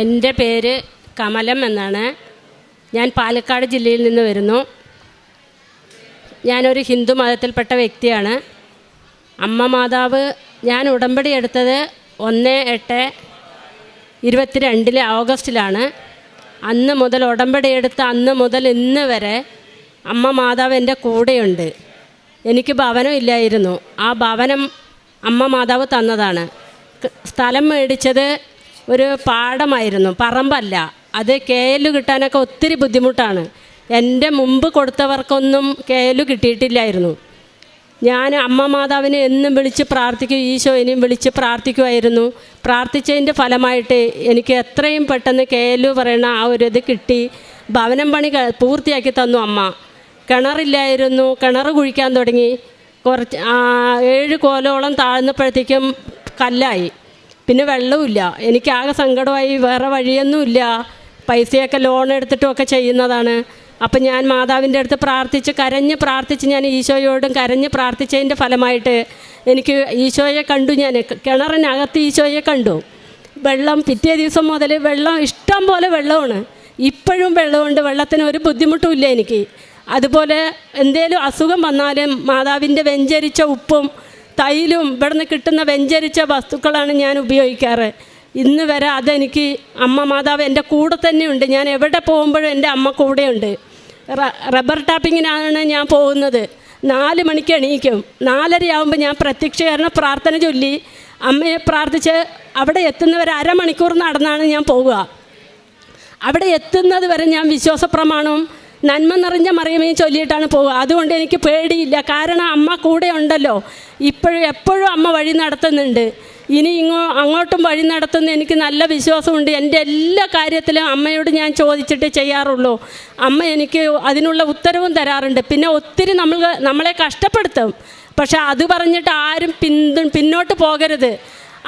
എൻ്റെ പേര് കമലം എന്നാണ്. ഞാൻ പാലക്കാട് ജില്ലയിൽ നിന്ന് വരുന്നു. ഞാനൊരു ഹിന്ദു മതത്തിൽപ്പെട്ട വ്യക്തിയാണ്. അമ്മ മാതാവ് ഞാൻ ഉടമ്പടി എടുത്തത് 1/8/22 ഓഗസ്റ്റിലാണ്. അന്ന് മുതൽ ഉടമ്പടി എടുത്ത അന്ന് മുതൽ ഇന്ന് വരെ അമ്മ മാതാവ് എൻ്റെ കൂടെയുണ്ട്. എനിക്ക് ഭവനം ഇല്ലായിരുന്നു. ആ ഭവനം അമ്മ മാതാവ് തന്നതാണ്. സ്ഥലം മേടിച്ചത് ഒരു പാടമായിരുന്നു, പറമ്പല്ല. അത് KL കിട്ടാനൊക്കെ ഒത്തിരി ബുദ്ധിമുട്ടാണ്. എൻ്റെ മുമ്പ് കൊടുത്തവർക്കൊന്നും KL കിട്ടിയിട്ടില്ലായിരുന്നു. ഞാൻ അമ്മ മാതാവിനെ എന്നും വിളിച്ച് പ്രാർത്ഥിക്കും, ഈശോ ഇനിയും വിളിച്ച് പ്രാർത്ഥിക്കുമായിരുന്നു. പ്രാർത്ഥിച്ചതിൻ്റെ ഫലമായിട്ട് എനിക്ക് എത്രയും പെട്ടെന്ന് KL പറയുന്ന ആ ഒരു ഇത് കിട്ടി. ഭവനം പണി പൂർത്തിയാക്കി തന്നു അമ്മ. കിണറില്ലായിരുന്നു, കിണർ കുഴിക്കാൻ തുടങ്ങി. 7 കോലോളം താഴ്ന്നപ്പോഴത്തേക്കും കല്ലായി. പിന്നെ വെള്ളവുമില്ല. എനിക്കാകെ സങ്കടമായി. വേറെ വഴിയൊന്നുമില്ല. പൈസയൊക്കെ ലോൺ എടുത്തിട്ടുമൊക്കെ ചെയ്യുന്നതാണ്. അപ്പം ഞാൻ മാതാവിൻ്റെ അടുത്ത് കരഞ്ഞ് പ്രാർത്ഥിച്ച് ഞാൻ ഈശോയോടും കരഞ്ഞ് പ്രാർത്ഥിച്ചതിൻ്റെ ഫലമായിട്ട് എനിക്ക് ഈശോയെ കണ്ടു. ഞാൻ കിണറിനകത്ത് ഈശോയെ കണ്ടു. വെള്ളം പിറ്റേ ദിവസം മുതൽ വെള്ളം ഇഷ്ടം പോലെ വെള്ളമാണ്. ഇപ്പോഴും വെള്ളമുണ്ട്. വെള്ളത്തിന് ഒരു ബുദ്ധിമുട്ടുമില്ല എനിക്ക്. അതുപോലെ എന്തേലും അസുഖം വന്നാലും മാതാവിൻ്റെ വെഞ്ചരിച്ച ഉപ്പും തൈലും ഇവിടുന്ന് കിട്ടുന്ന വെഞ്ചരിച്ച വസ്തുക്കളാണ് ഞാൻ ഉപയോഗിക്കാറ്. ഇന്ന് വരെ അതെനിക്ക് അമ്മ മാതാവ് എൻ്റെ കൂടെ തന്നെയുണ്ട്. ഞാൻ എവിടെ പോകുമ്പോഴും എൻ്റെ അമ്മ കൂടെയുണ്ട്. റബ്ബർ ടാപ്പിങ്ങിനാണ് ഞാൻ പോകുന്നത്. 4 മണിക്ക് എണീക്കും. 4:30 ആകുമ്പോൾ ഞാൻ പ്രത്യക്ഷീകരണ പ്രാർത്ഥന ചൊല്ലി അമ്മയെ പ്രാർത്ഥിച്ച് അവിടെ എത്തുന്നവരെ അരമണിക്കൂർ നടന്നാണ് ഞാൻ പോവുക. അവിടെ എത്തുന്നത് വരെ ഞാൻ വിശ്വാസപ്രമാണവും നന്മ നിറഞ്ഞ മറിയമേയും ചൊല്ലിയിട്ടാണ് പോവുക. അതുകൊണ്ട് എനിക്ക് പേടിയില്ല. കാരണം അമ്മ കൂടെ ഉണ്ടല്ലോ. എപ്പോഴും അമ്മ വഴി നടത്തുന്നുണ്ട്. ഇനി അങ്ങോട്ടും വഴി നടത്തുന്ന എനിക്ക് നല്ല വിശ്വാസമുണ്ട്. എൻ്റെ എല്ലാ കാര്യത്തിലും അമ്മയോട് ഞാൻ ചോദിച്ചിട്ട് ചെയ്യാറുള്ളൂ. അമ്മ എനിക്ക് അതിനുള്ള ഉത്തരവും തരാറുണ്ട്. പിന്നെ ഒത്തിരി നമ്മളെ കഷ്ടപ്പെടുത്തും. പക്ഷെ അത് പറഞ്ഞിട്ട് ആരും പിന്നോട്ട് പോകരുത്.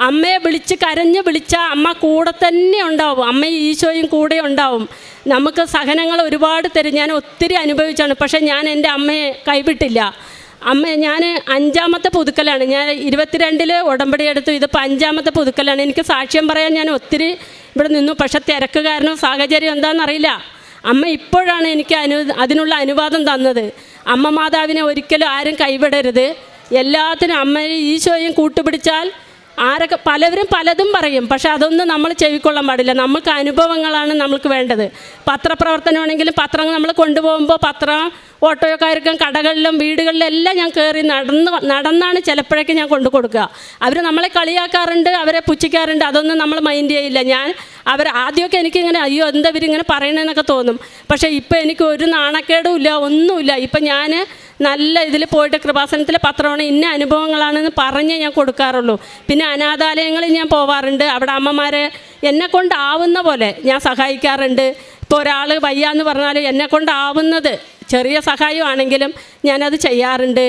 അമ്മയെ കരഞ്ഞ് വിളിച്ചാൽ അമ്മ കൂടെ തന്നെ ഉണ്ടാവും. അമ്മയും ഈശോയും കൂടെ ഉണ്ടാവും. നമുക്ക് സഹനങ്ങൾ ഒരുപാട് തരും. ഞാൻ ഒത്തിരി അനുഭവിച്ചാണ്. പക്ഷേ ഞാൻ എൻ്റെ അമ്മയെ കൈവിട്ടില്ല. ഞാൻ 5ാമത്തെ പുതുക്കലാണ്. ഞാൻ 22 ഉടമ്പടി എടുത്തു. ഇതിപ്പോൾ 5ാമത്തെ പുതുക്കലാണ്. എനിക്ക് സാക്ഷ്യം പറയാൻ ഞാൻ ഒത്തിരി ഇവിടെ നിന്നു. പക്ഷെ തിരക്ക് കാരണം സാഹചര്യം എന്താണെന്നറിയില്ല. അമ്മ ഇപ്പോഴാണ് എനിക്ക് അതിനുള്ള അനുവാദം തന്നത്. അമ്മ മാതാവിനെ ഒരിക്കലും ആരും കൈവിടരുത്. എല്ലാത്തിനും അമ്മയും ഈശോയും കൂട്ടുപിടിച്ചാൽ പലവരും പലതും പറയും. പക്ഷെ അതൊന്നും നമ്മൾ ചെവിക്കൊള്ളാൻ പാടില്ല. നമുക്ക് അനുഭവങ്ങളാണ് നമ്മൾക്ക് വേണ്ടത്. പത്രപ്രവർത്തനമാണെങ്കിലും പത്രങ്ങൾ നമ്മൾ കൊണ്ടുപോകുമ്പോൾ ഓട്ടോക്കാർക്കും കടകളിലും വീടുകളിലും എല്ലാം ഞാൻ കയറി നടന്നാണ് ചിലപ്പോഴൊക്കെ ഞാൻ കൊണ്ടു കൊടുക്കുക. അവർ നമ്മളെ കളിയാക്കാറുണ്ട്, അവരെ പുച്ഛിക്കാറുണ്ട്. അതൊന്നും നമ്മൾ മൈൻഡ് ചെയ്യില്ല. ആദ്യമൊക്കെ എനിക്കിങ്ങനെ അയ്യോ എന്താ ഇവരിങ്ങനെ പറയണമെന്നൊക്കെ തോന്നും. പക്ഷേ ഇപ്പോൾ എനിക്ക് ഒരു നാണക്കേടും ഇല്ല, ഒന്നുമില്ല. ഇപ്പം ഞാൻ നല്ല ഇതിൽ പോയിട്ട് കൃപാസനത്തിലെ പത്രമാണ് ഇന്ന അനുഭവങ്ങളാണെന്ന് പറഞ്ഞേ ഞാൻ കൊടുക്കാറുള്ളൂ. പിന്നെ അനാഥാലയങ്ങളിൽ ഞാൻ പോവാറുണ്ട്. അവിടെ അമ്മമാരെ എന്നെക്കൊണ്ടാവുന്ന പോലെ ഞാൻ സഹായിക്കാറുണ്ട്. ഇപ്പോൾ ഒരാൾ വയ്യാന്ന് പറഞ്ഞാൽ എന്നെക്കൊണ്ടാവുന്നത് ചെറിയ സഹായമാണെങ്കിലും ഞാനത് ചെയ്യാറുണ്ട്.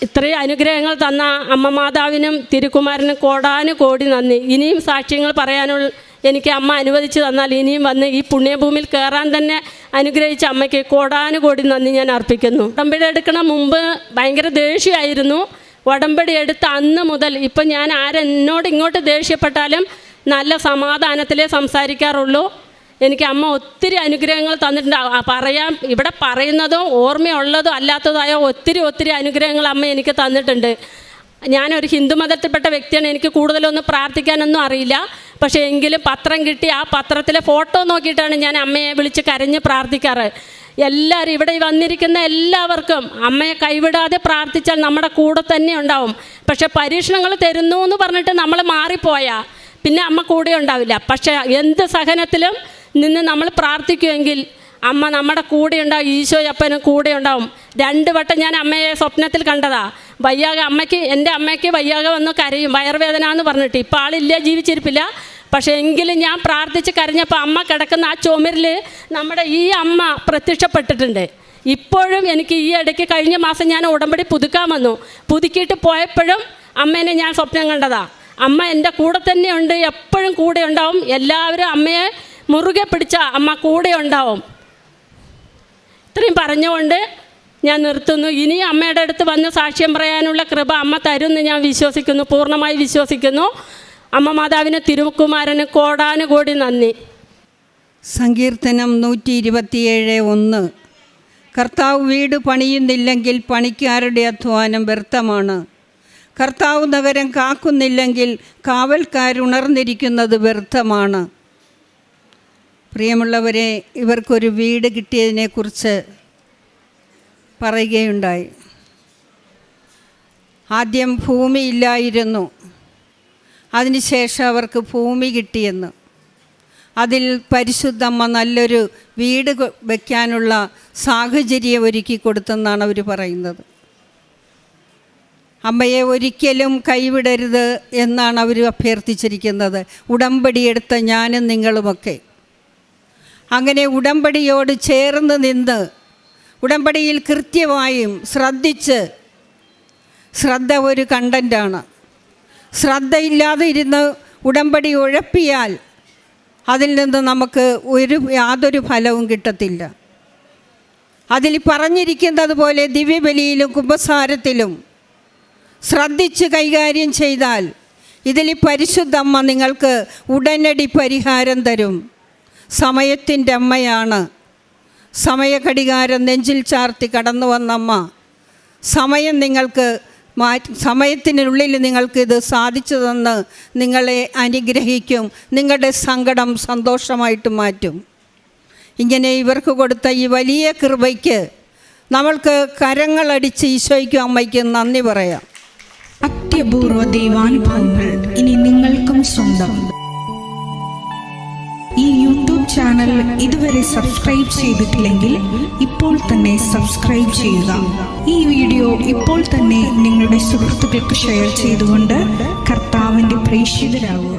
ഇത്രയും അനുഗ്രഹങ്ങൾ തന്ന അമ്മ മാതാവിനും തിരുക്കുമാരനും കോടാനുകോടി നന്ദി. ഇനിയും സാക്ഷ്യങ്ങൾ പറയാനുള്ള എനിക്ക് അമ്മ അനുവദിച്ച് തന്നാൽ ഇനിയും വന്ന് ഈ പുണ്യഭൂമിയിൽ കയറാൻ തന്നെ അനുഗ്രഹിച്ച അമ്മയ്ക്ക് കോടാനുകോടി നന്ദി ഞാൻ അർപ്പിക്കുന്നു. ഉടമ്പടി എടുക്കണ മുമ്പ് ഭയങ്കര ദേഷ്യമായിരുന്നു. ഉടമ്പടി എടുത്ത അന്ന് മുതൽ ഇപ്പം ഞാൻ ആരെന്നോട് ഇങ്ങോട്ട് ദേഷ്യപ്പെട്ടാലും നല്ല സമാധാനത്തിലേ സംസാരിക്കാറുള്ളൂ. എനിക്ക് അമ്മ ഒത്തിരി അനുഗ്രഹങ്ങൾ തന്നിട്ടുണ്ട്. ഇവിടെ പറയുന്നതും ഓർമ്മയുള്ളതും അല്ലാത്തതായ ഒത്തിരി അനുഗ്രഹങ്ങൾ അമ്മ എനിക്ക് തന്നിട്ടുണ്ട്. ഞാനൊരു ഹിന്ദു മതത്തിൽപ്പെട്ട വ്യക്തിയാണ്. എനിക്ക് കൂടുതലൊന്നും പ്രാർത്ഥിക്കാനൊന്നും അറിയില്ല. പക്ഷേ എങ്കിലും പത്രം കിട്ടി ആ പത്രത്തിലെ ഫോട്ടോ നോക്കിയിട്ടാണ് ഞാൻ അമ്മയെ വിളിച്ച് കരഞ്ഞ് പ്രാർത്ഥിക്കാറ്. എല്ലാവരും ഇവിടെ വന്നിരിക്കുന്ന എല്ലാവർക്കും അമ്മയെ കൈവിടാതെ പ്രാർത്ഥിച്ചാൽ നമ്മുടെ കൂടെ തന്നെ ഉണ്ടാവും. പക്ഷേ പരീക്ഷണങ്ങൾ തരുന്നു എന്ന് പറഞ്ഞിട്ട് നമ്മൾ മാറിപ്പോയാൽ പിന്നെ അമ്മ കൂടെ ഉണ്ടാവില്ല. പക്ഷേ എന്ത് സഹനത്തിലും നിന്ന് നമ്മൾ പ്രാർത്ഥിക്കുമെങ്കിൽ അമ്മ നമ്മുടെ കൂടെ ഉണ്ടാവും. ഈശോയപ്പനും കൂടെ ഉണ്ടാവും. 2 വട്ടം ഞാൻ അമ്മയെ സ്വപ്നത്തിൽ കണ്ടതാ. എൻ്റെ അമ്മയ്ക്ക് വയ്യാക വന്ന് കരയും, വയറുവേദന എന്ന് പറഞ്ഞിട്ട്. ഇപ്പോൾ ആളില്ല, ജീവിച്ചിരിപ്പില്ല. പക്ഷേ എങ്കിലും ഞാൻ പ്രാർത്ഥിച്ച് കരഞ്ഞപ്പോൾ അമ്മ കിടക്കുന്ന ആ ചുമരിൽ നമ്മുടെ ഈ അമ്മ പ്രത്യക്ഷപ്പെട്ടിട്ടുണ്ട്. ഇപ്പോഴും എനിക്ക് ഈ ഇടയ്ക്ക് കഴിഞ്ഞ മാസം ഞാൻ ഉടമ്പടി പുതുക്കാൻ വന്നു. പുതുക്കിയിട്ട് പോയപ്പോഴും അമ്മേനെ ഞാൻ സ്വപ്നം കണ്ടതാ. അമ്മ എൻ്റെ കൂടെ തന്നെയുണ്ട്, എപ്പോഴും കൂടെ ഉണ്ടാവും. എല്ലാവരും അമ്മയെ മുറുകെ പിടിച്ച അമ്മ കൂടെ ഉണ്ടാവും. ഇത്രയും പറഞ്ഞുകൊണ്ട് ഞാൻ നിർത്തുന്നു. ഇനി അമ്മയുടെ അടുത്ത് വന്ന് സാക്ഷ്യം പറയാനുള്ള കൃപ അമ്മ തരുമെന്ന് ഞാൻ വിശ്വസിക്കുന്നു, പൂർണ്ണമായി വിശ്വസിക്കുന്നു. അമ്മ മാതാവിന് തിരുക്കുമാരന് കോടാനുകോടി നന്ദി. സങ്കീർത്തനം 127:1. കർത്താവ് വീട് പണിയുന്നില്ലെങ്കിൽ പണിക്കാരുടെ അധ്വാനം വ്യർത്ഥമാണ്. കർത്താവ് നഗരം കാക്കുന്നില്ലെങ്കിൽ കാവൽക്കാരുണർന്നിരിക്കുന്നത് വ്യർത്ഥമാണ്. പ്രിയമുള്ളവരെ, ഇവർക്കൊരു വീട് കിട്ടിയതിനെക്കുറിച്ച് പറയുകയുണ്ടായി. ആദ്യം ഭൂമിയില്ലായിരുന്നു, അതിനുശേഷം അവർക്ക് ഭൂമി കിട്ടിയെന്ന്. അതിൽ പരിശുദ്ധമ്മ നല്ലൊരു വീട് വയ്ക്കാനുള്ള സാഹചര്യം ഒരുക്കി കൊടുത്തെന്നാണ് അവർ പറയുന്നത്. അമ്മയെ ഒരിക്കലും കൈവിടരുത് എന്നാണ് അവർ അഭ്യർത്ഥിച്ചിരിക്കുന്നത്, ഉടമ്പടിയെടുത്ത ഞാനും നിങ്ങളുമൊക്കെ. അങ്ങനെ ഉടമ്പടിയോട് ചേർന്ന് നിന്ന് ഉടമ്പടിയിൽ കൃത്യമായും ശ്രദ്ധ ഒരു കണ്ടൻ്റാണ്. ശ്രദ്ധയില്ലാതെ ഇരുന്ന് ഉടമ്പടി ഉഴപ്പിയാൽ അതിൽ നിന്ന് നമുക്ക് യാതൊരു ഫലവും കിട്ടത്തില്ല. അതിൽ പറഞ്ഞിരിക്കുന്നത് പോലെ ദിവ്യബലിയിലും കുമ്പസാരത്തിലും ശ്രദ്ധിച്ച് കൈകാര്യം ചെയ്താൽ ഇതിൽ പരിശുദ്ധമ്മ നിങ്ങൾക്ക് ഉടനടി പരിഹാരം തരും. സമയത്തിൻ്റെ അമ്മയാണ്. സമയഘടികാരം നെഞ്ചിൽ ചാർത്തി കടന്നു വന്നമ്മ സമയത്തിനുള്ളിൽ നിങ്ങൾക്ക് ഇത് സാധിച്ചു തന്ന് നിങ്ങളെ അനുഗ്രഹിക്കും. നിങ്ങളുടെ സങ്കടം സന്തോഷമായിട്ട് മാറ്റും. ഇങ്ങനെ ഇവർക്ക് കൊടുത്ത ഈ വലിയ കൃപയ്ക്ക് നമ്മൾക്ക് കരങ്ങളടിച്ച് ഈശോയ്ക്കും അമ്മയ്ക്കും നന്ദി പറയാം. അത്യപൂർവ ദൈവാനുഭവങ്ങൾ ഇനി നിങ്ങൾക്കും സ്വന്തം. ഈ യൂട്യൂബ് ചാനൽ ഇതുവരെ സബ്സ്ക്രൈബ് ചെയ്തിട്ടില്ലെങ്കിൽ ഇപ്പോൾ തന്നെ സബ്സ്ക്രൈബ് ചെയ്യുക. ഈ വീഡിയോ ഇപ്പോൾ തന്നെ നിങ്ങളുടെ സുഹൃത്തുക്കൾക്ക് ഷെയർ ചെയ്തുകൊണ്ട് കർത്താവിൻ്റെ പ്രേക്ഷിതരാകുക.